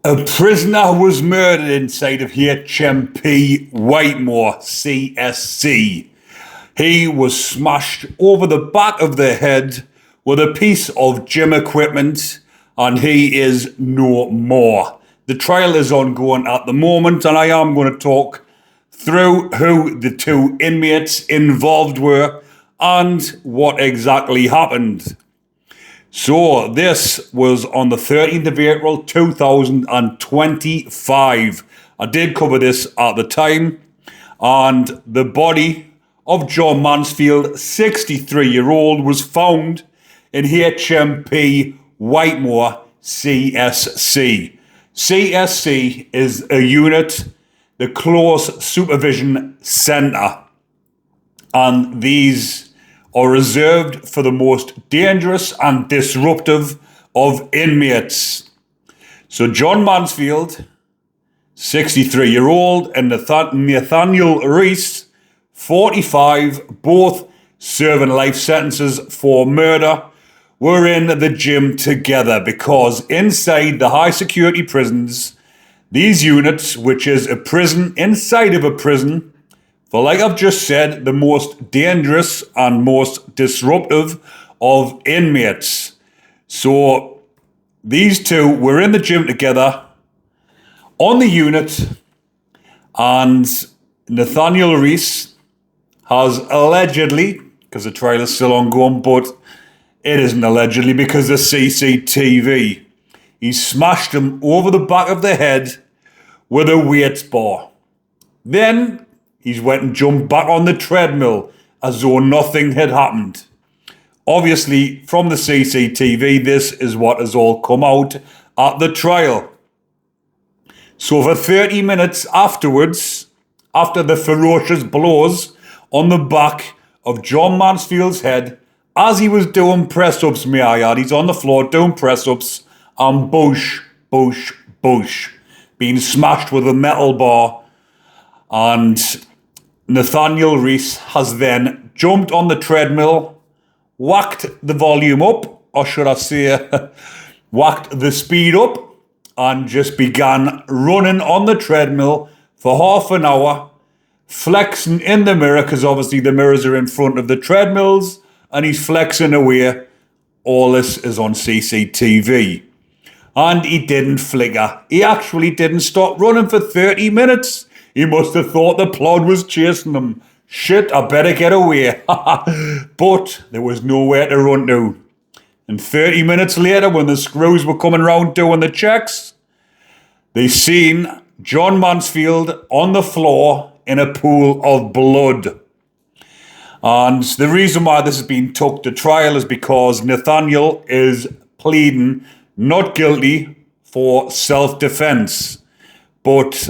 A prisoner was murdered inside of HMP Whitemoor, CSC. He was smashed over the back of the head with a piece of gym equipment, and he is no more. The trial is ongoing at the moment, and I am going to talk through who the two inmates involved were and what exactly happened. So this was on the 13th of April 2025. I did cover this at the time, and the body of John Mansfield, 63-year-old, was found in HMP Whitemoor, CSC. CSC is a unit, the Close Supervision Centre, and these are reserved for the most dangerous and disruptive of inmates. So John Mansfield, 63-year-old, and Nathaniel Reece, 45, both serving life sentences for murder, were in the gym together because inside the high security prisons, these units, which is a prison inside of a prison, for like I've just said, the most dangerous and most disruptive of inmates. So these two were in the gym together on the unit, and Nathaniel Reece has allegedly, because the trial is still ongoing, but it isn't allegedly because of CCTV, he smashed him over the back of the head with a weights bar. Then he's went and jumped back on the treadmill as though nothing had happened. Obviously, from the CCTV, this is what has all come out at the trial. So for 30 minutes afterwards, after the ferocious blows on the back of John Mansfield's head, as he was doing press-ups, may I add, he's on the floor doing press-ups, and bush, being smashed with a metal bar, and Nathaniel Reece has then jumped on the treadmill, whacked the volume up, or should I say, whacked the speed up, and just began running on the treadmill for half an hour, flexing in the mirror, because obviously the mirrors are in front of the treadmills, and he's flexing away. All this is on CCTV. And he didn't flicker. He actually didn't stop running for 30 minutes. He must have thought the plod was chasing him. Shit, I better get away. But there was nowhere to run to. And 30 minutes later, when the screws were coming round doing the checks, they seen John Mansfield on the floor in a pool of blood. And the reason why this has been took to trial is because Nathaniel is pleading not guilty for self-defense. But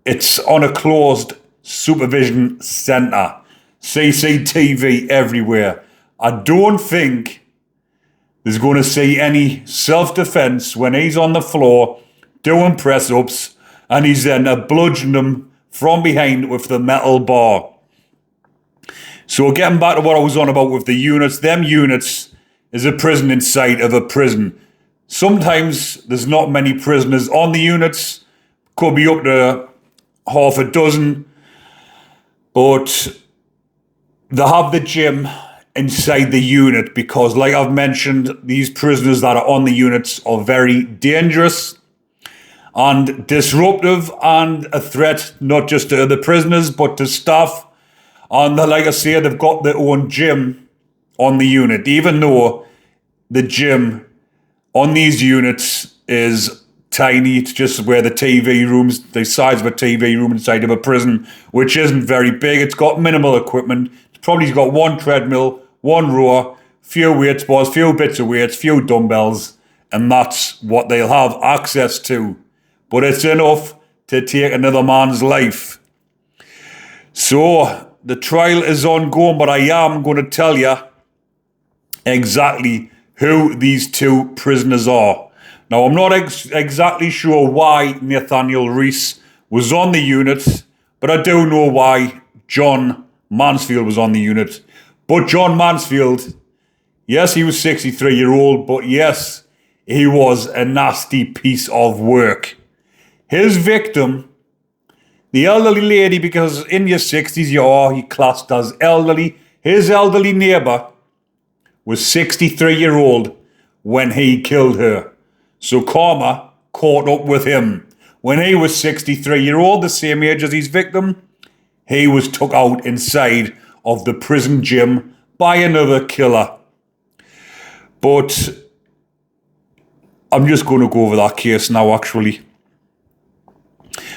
it's on a closed supervision centre. CCTV everywhere. I don't think there's going to see any self-defence when he's on the floor doing press-ups and he's then bludgeoning him from behind with the metal bar. So getting back to what I was on about with the units, them units is a prison inside of a prison. Sometimes there's not many prisoners on the units, could be up to half a dozen, but they have the gym inside the unit because, like I've mentioned, these prisoners that are on the units are very dangerous and disruptive and a threat not just to the prisoners but to staff. And like I say, they've got their own gym on the unit, even though the gym on these units is tiny. It's just where the TV rooms, the size of a TV room inside of a prison, which isn't very big. It's got minimal equipment. It's probably got one treadmill, one rower, few weights bars, few bits of weights, few dumbbells, and that's what they'll have access to. But it's enough to take another man's life. So the trial is ongoing, but I am going to tell you exactly who these two prisoners are. Now, I'm not exactly sure why Nathaniel Reece was on the unit, but I do know why John Mansfield was on the unit. But John Mansfield, yes, he was 63-year-old, but yes, he was a nasty piece of work. His victim, the elderly lady, because in your 60s you're classed as elderly, his elderly neighbour was 63-year-old when he killed her. So karma caught up with him. When he was 63-year-old, the same age as his victim, he was took out inside of the prison gym by another killer. But I'm just going to go over that case now, actually.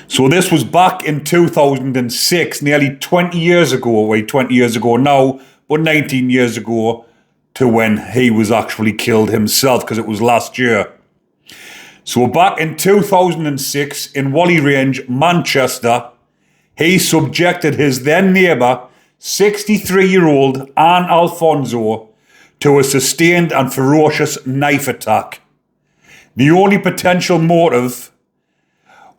So this was back in 2006, nearly 20 years ago. Wait, 20 years ago now, but 19 years ago to when he was actually killed himself, because it was last year. So back in 2006 in Whalley Range, Manchester, he subjected his then neighbour, 63-year-old Anne Alfonso, to a sustained and ferocious knife attack. The only potential motive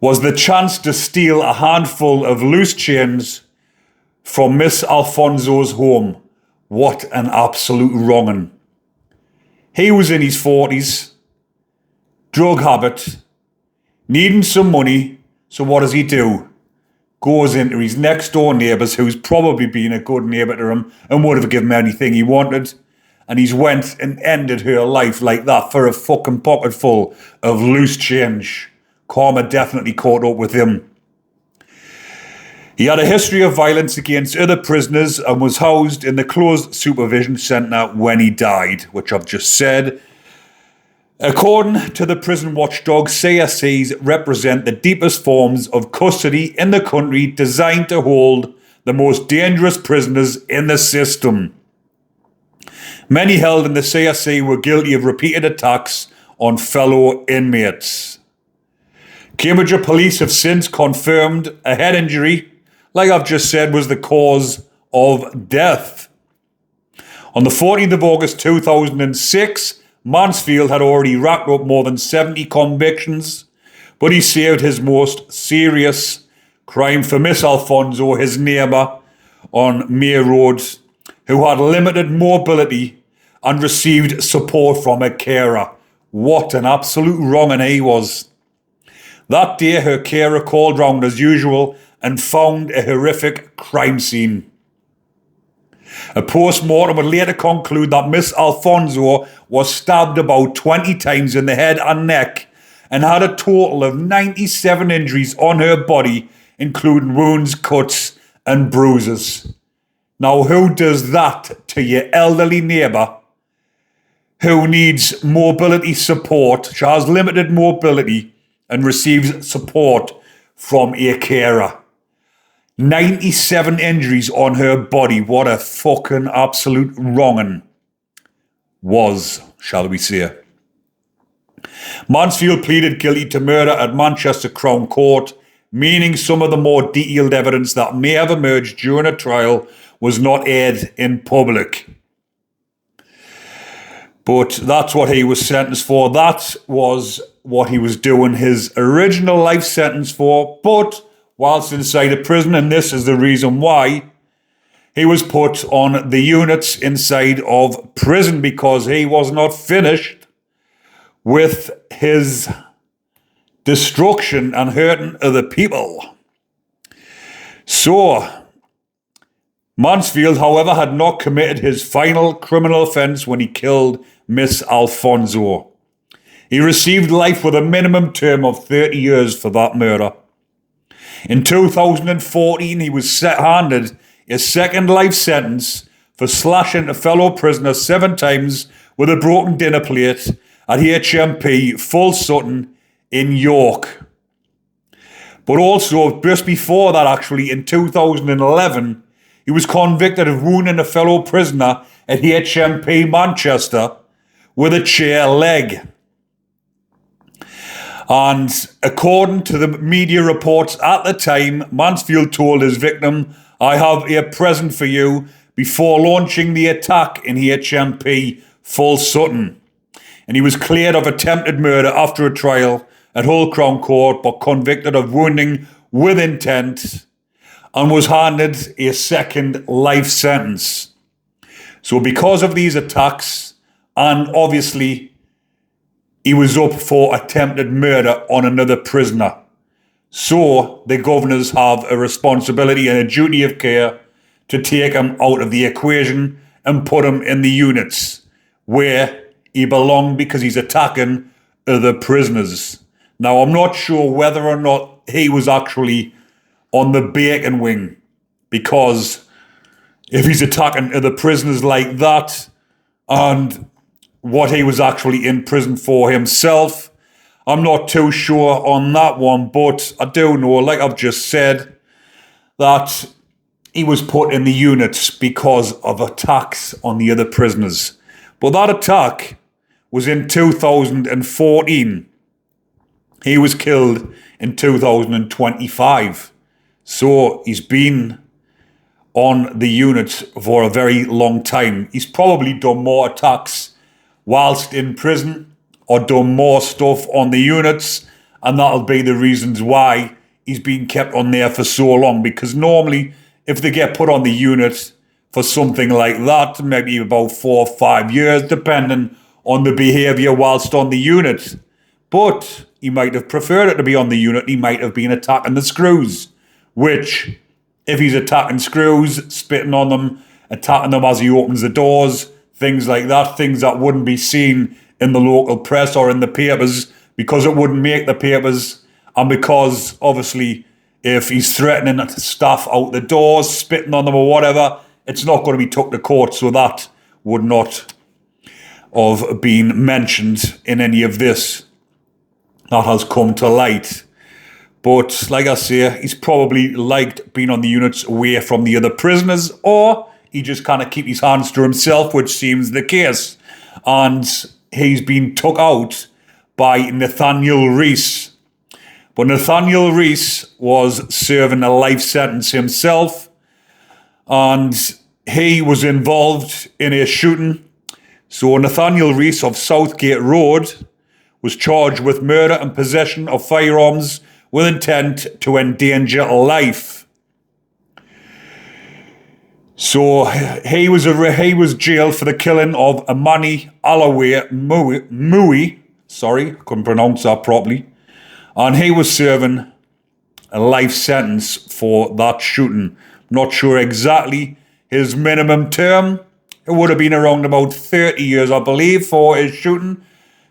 was the chance to steal a handful of loose chains from Miss Alfonso's home. What an absolute wrong'un. He was in his 40s, drug habit, needing some money, so what does he do? Goes into his next door neighbours, who's probably been a good neighbour to him and would have given him anything he wanted, and he's went and ended her life like that for a fucking pocket full of loose change. Karma definitely caught up with him. He had a history of violence against other prisoners and was housed in the closed supervision centre when he died, which I've just said. According to the prison watchdog, CSCs represent the deepest forms of custody in the country, designed to hold the most dangerous prisoners in the system. Many held in the CSC were guilty of repeated attacks on fellow inmates. Cambridgeshire police have since confirmed a head injury, like I've just said, was the cause of death. On the 14th of August 2006, Mansfield had already racked up more than 70 convictions, but he saved his most serious crime for Miss Alfonso, his neighbour on Mere Road, who had limited mobility and received support from a carer. What an absolute wrong'un he was. That day, her carer called round as usual and found a horrific crime scene. A post-mortem would later conclude that Miss Alfonso was stabbed about 20 times in the head and neck and had a total of 97 injuries on her body, including wounds, cuts and bruises. Now, who does that to your elderly neighbour who needs mobility support? She has limited mobility and receives support from a carer. 97 injuries on her body. What a fucking absolute wrong'un was, shall we say. Mansfield pleaded guilty to murder at Manchester Crown Court, meaning some of the more detailed evidence that may have emerged during a trial was not aired in public. But that's what he was sentenced for. That was what he was doing his original life sentence for. But whilst inside a prison, and this is the reason why, he was put on the units inside of prison, because he was not finished with his destruction and hurting other people. So, Mansfield, however, had not committed his final criminal offence when he killed Miss Alfonso. He received life with a minimum term of 30 years for that murder. In 2014, he was handed a second life sentence for slashing a fellow prisoner 7 times with a broken dinner plate at HMP Full Sutton in York. But also, just before that, actually, in 2011, he was convicted of wounding a fellow prisoner at HMP Manchester with a chair leg. And according to the media reports at the time, Mansfield told his victim, "I have a present for you," before launching the attack in HMP Full Sutton. And he was cleared of attempted murder after a trial at Hull Crown Court, but convicted of wounding with intent, and was handed a second life sentence. So because of these attacks, and obviously he was up for attempted murder on another prisoner. So the governors have a responsibility and a duty of care to take him out of the equation and put him in the units where he belonged, because he's attacking other prisoners. Now, I'm not sure whether or not he was actually on the bacon wing, because if he's attacking other prisoners like that, and what he was actually in prison for himself, I'm not too sure on that one. But I do know, like I've just said, that he was put in the units because of attacks on the other prisoners. But that attack was in 2014. He was killed in 2025. So he's been on the units for a very long time. He's probably done more attacks whilst in prison, or done more stuff on the units, and that'll be the reasons why he's been kept on there for so long. Because normally, if they get put on the unit for something like that, maybe about 4 or 5 years, depending on the behaviour whilst on the unit. But he might have preferred it to be on the unit. He might have been attacking the screws, which, if he's attacking screws, spitting on them, attacking them as he opens the doors, things like that, things that wouldn't be seen in the local press or in the papers, because it wouldn't make the papers, and because, obviously, if he's threatening staff out the doors, spitting on them or whatever, it's not going to be took to court, so that would not have been mentioned in any of this that has come to light. But like I say, he's probably liked being on the units away from the other prisoners, or he just kind of keep his hands to himself, which seems the case. And he's been took out by Nathaniel Reece. But Nathaniel Reece was serving a life sentence himself, and he was involved in a shooting. So Nathaniel Reece of Southgate Road was charged with murder and possession of firearms with intent to endanger life. So he was jailed for the killing of Marti Blair. Sorry, couldn't pronounce that properly. And he was serving a life sentence for that shooting. Not sure exactly his minimum term. It would have been around about 30 years, I believe, for his shooting.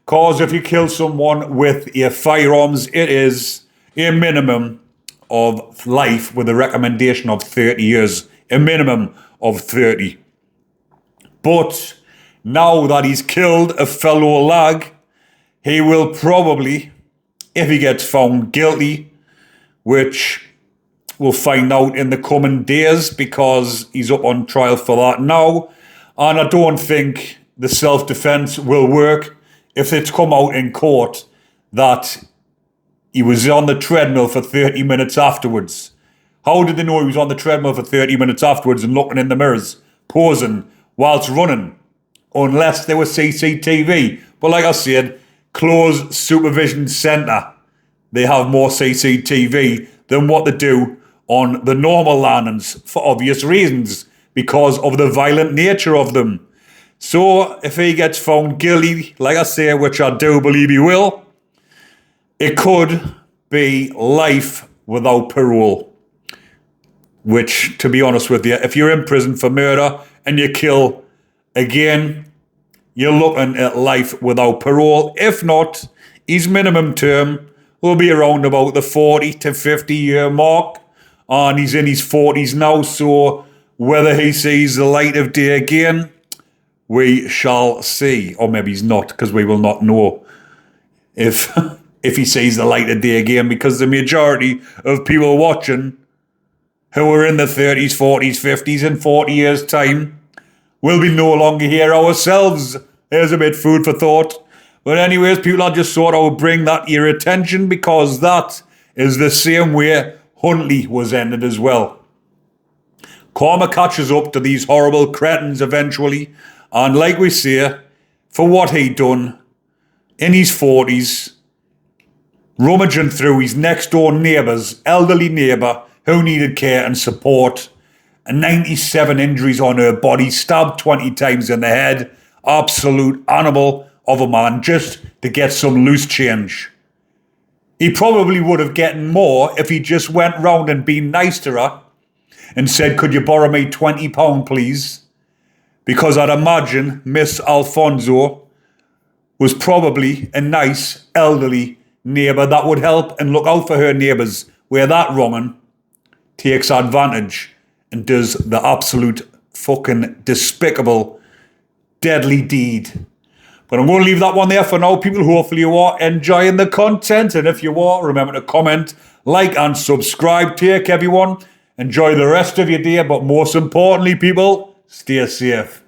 Because if you kill someone with your firearms, it is a minimum of life with a recommendation of 30 years. A minimum of 30. But now that he's killed a fellow lag, he will probably, if he gets found guilty, which we'll find out in the coming days, because he's up on trial for that now, and I don't think the self-defense will work if it's come out in court that he was on the treadmill for 30 minutes afterwards. How did they know he was on the treadmill for 30 minutes afterwards and looking in the mirrors, posing whilst running? Unless there was CCTV. But like I said, closed supervision centre, they have more CCTV than what they do on the normal landings, for obvious reasons, because of the violent nature of them. So if he gets found guilty, like I say, which I do believe he will, it could be life without parole. Which, to be honest with you, if you're in prison for murder and you kill again, you're looking at life without parole. If not, his minimum term will be around about the 40 to 50 year mark. And he's in his 40s now, so whether he sees the light of day again, we shall see. Or maybe he's not, because we will not know if he sees the light of day again, because the majority of people watching who are in the 30s, 40s, 50s, in 40 years' time will be no longer here ourselves. There's a bit food for thought. But anyways, people, I just thought I would bring that to your attention, because that is the same way Huntley was ended as well. Karma catches up to these horrible cretins eventually, and like we say, for what he done in his 40s, rummaging through his next door neighbour's elderly neighbour who needed care and support, and 97 injuries on her body, stabbed 20 times in the head, absolute animal of a man just to get some loose change. He probably would have gotten more if he just went round and been nice to her and said, could you borrow me £20, please? Because I'd imagine Miss Alfonso was probably a nice, elderly neighbour that would help and look out for her neighbours, where that wrong'un takes advantage and does the absolute fucking despicable, deadly deed. But I'm going to leave that one there for now, people. Hopefully you are enjoying the content. And if you are, remember to comment, like and subscribe. Take care, everyone. Enjoy the rest of your day. But most importantly, people, stay safe.